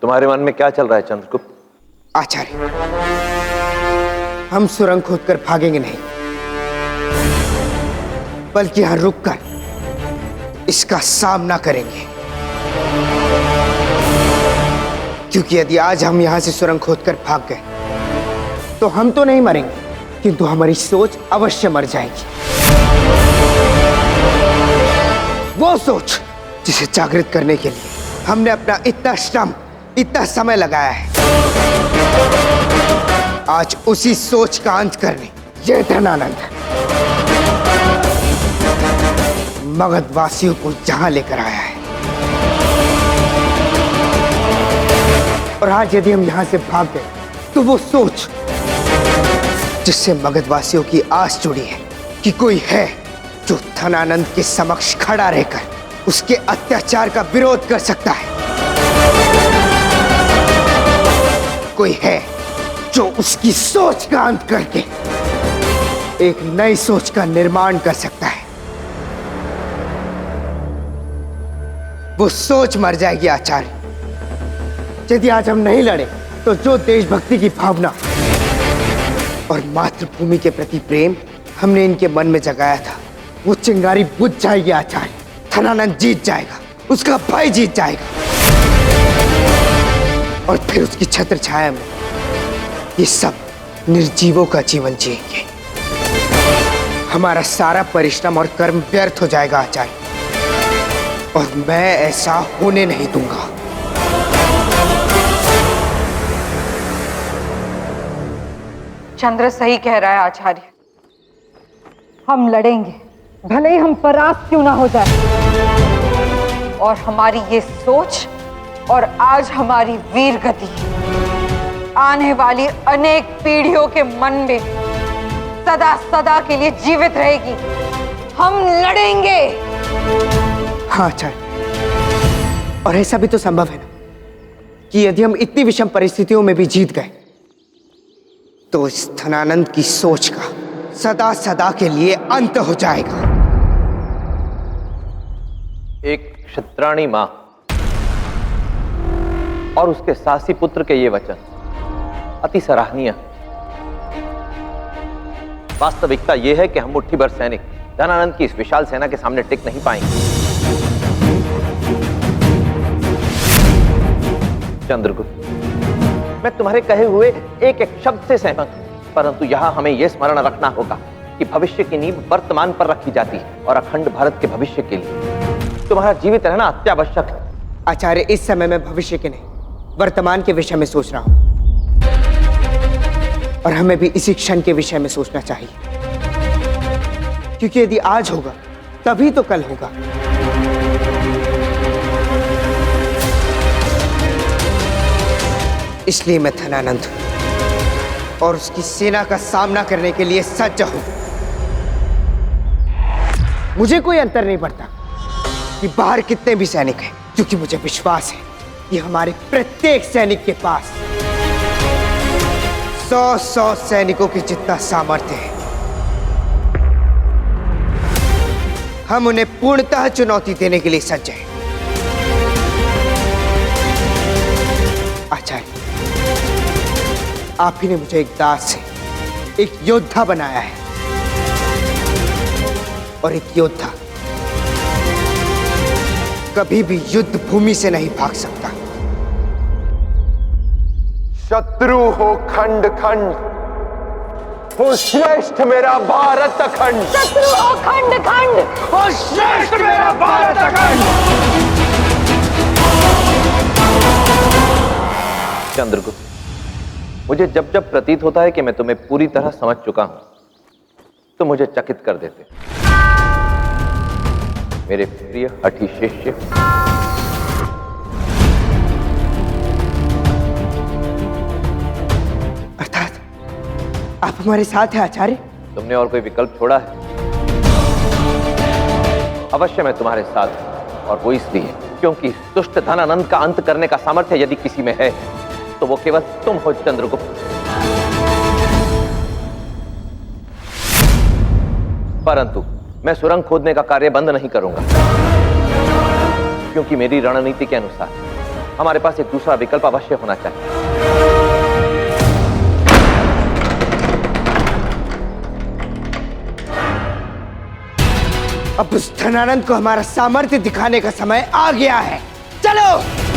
तुम्हारे मन में क्या चल रहा है चंद्रगुप्त? आचार्य, हम सुरंग खोदकर भागेंगे नहीं, बल्कि यहां रुककर इसका सामना करेंगे। क्योंकि यदि आज हम यहां से सुरंग खोदकर भाग गए तो हम तो नहीं मरेंगे, किंतु हमारी सोच अवश्य मर जाएगी। वो सोच जिसे जागृत करने के लिए हमने अपना इतना श्रम, इतना समय लगाया है, आज उसी सोच का अंत करने ये धनानंद मगध वासियों को यहां लेकर आया है। और आज यदि हम यहां से भाग गए तो वो सोच जिससे मगध वासियों की आस जुड़ी है कि कोई है जो धनानंद के समक्ष खड़ा रहकर उसके अत्याचार का विरोध कर सकता है, कोई है जो उसकी सोच का अंत करके एक नई सोच का निर्माण कर सकता है, वो सोच मर जाएगी आचार्य। यदि आज हम नहीं लड़े तो जो देशभक्ति की भावना और मातृभूमि के प्रति प्रेम हमने इनके मन में जगाया था, वो चिंगारी बुझ जाएगी आचार्य। धनानंद जीत जाएगा, उसका भाई जीत जाएगा, और फिर उसकी छत्र छाया में ये सब निर्जीवों का जीवन जिएंगे। हमारा सारा परिश्रम और कर्म व्यर्थ हो जाएगा आचार्य, और मैं ऐसा होने नहीं दूंगा। चंद्र सही कह रहा है आचार्य, हम लड़ेंगे, भले ही हम परास्त क्यों ना हो जाए। और हमारी ये सोच और आज हमारी वीर गति आने वाली अनेक पीढ़ियों के मन में सदा सदा के लिए जीवित रहेगी। हम लड़ेंगे। हाँ आचार्य, और ऐसा भी तो संभव है ना कि यदि हम इतनी विषम परिस्थितियों में भी जीत गए तो इस धनानंद की सोच का सदा सदा के लिए अंत हो जाएगा। एक क्षत्राणी मां और उसके सासी पुत्र के ये वचन अति सराहनीय। वास्तविकता यह है कि हम मुट्ठी भर सैनिक धनानंद की इस विशाल सेना के सामने टिक नहीं पाएंगे। चंद्रगुप्त, मैं तुम्हारे कहे हुए एक एक शब्द से सहमत हूं, परंतु यहां हमें यह स्मरण रखना होगा कि भविष्य की नींव वर्तमान पर रखी जाती है और अखंड भारत के भविष्य के लिए तुम्हारा जीवित रहना अत्यावश्यक है। आचार्य, इस समय मैं भविष्य के नहीं वर्तमान के विषय में सोच रहा हूं, और हमें भी इसी क्षण के विषय में सोचना चाहिए, क्योंकि यदि आज होगा तभी तो कल होगा। इसलिए मैं धनानंद और उसकी सेना का सामना करने के लिए सज्ज हूं। मुझे कोई अंतर नहीं पड़ता कि बाहर कितने भी सैनिक हैं, क्योंकि मुझे विश्वास है कि हमारे प्रत्येक सैनिक के पास 100 सैनिकों के जितना सामर्थ्य है। हम उन्हें पूर्णतः चुनौती देने के लिए सज्ज हैं। आचार्य, आप ही ने मुझे एक दास से एक योद्धा बनाया है, और एक योद्धा कभी भी युद्ध भूमि से नहीं भाग सकता। शत्रु हो खंड खंड, हो श्रेष्ठ मेरा भारत अखंड। शत्रु हो खंड खंड, हो श्रेष्ठ मेरा भारत अखंड। चंद्रगुप्त, मुझे जब जब प्रतीत होता है कि मैं तुम्हें पूरी तरह समझ चुका हूं, तो मुझे चकित कर देते मेरे प्रिय हठी शिष्य। अर्थात आप हमारे साथ हैं आचार्य? तुमने और कोई विकल्प छोड़ा है? अवश्य मैं तुम्हारे साथ हूं, और वो इसलिए क्योंकि दुष्ट धनानंद का अंत करने का सामर्थ्य यदि किसी में है तो वो केवल तुम हो चंद्रगुप्त। परंतु मैं सुरंग खोदने का कार्य बंद नहीं करूंगा, क्योंकि मेरी रणनीति के अनुसार हमारे पास एक दूसरा विकल्प अवश्य होना चाहिए। अब उस धनानंद को हमारा सामर्थ्य दिखाने का समय आ गया है। चलो।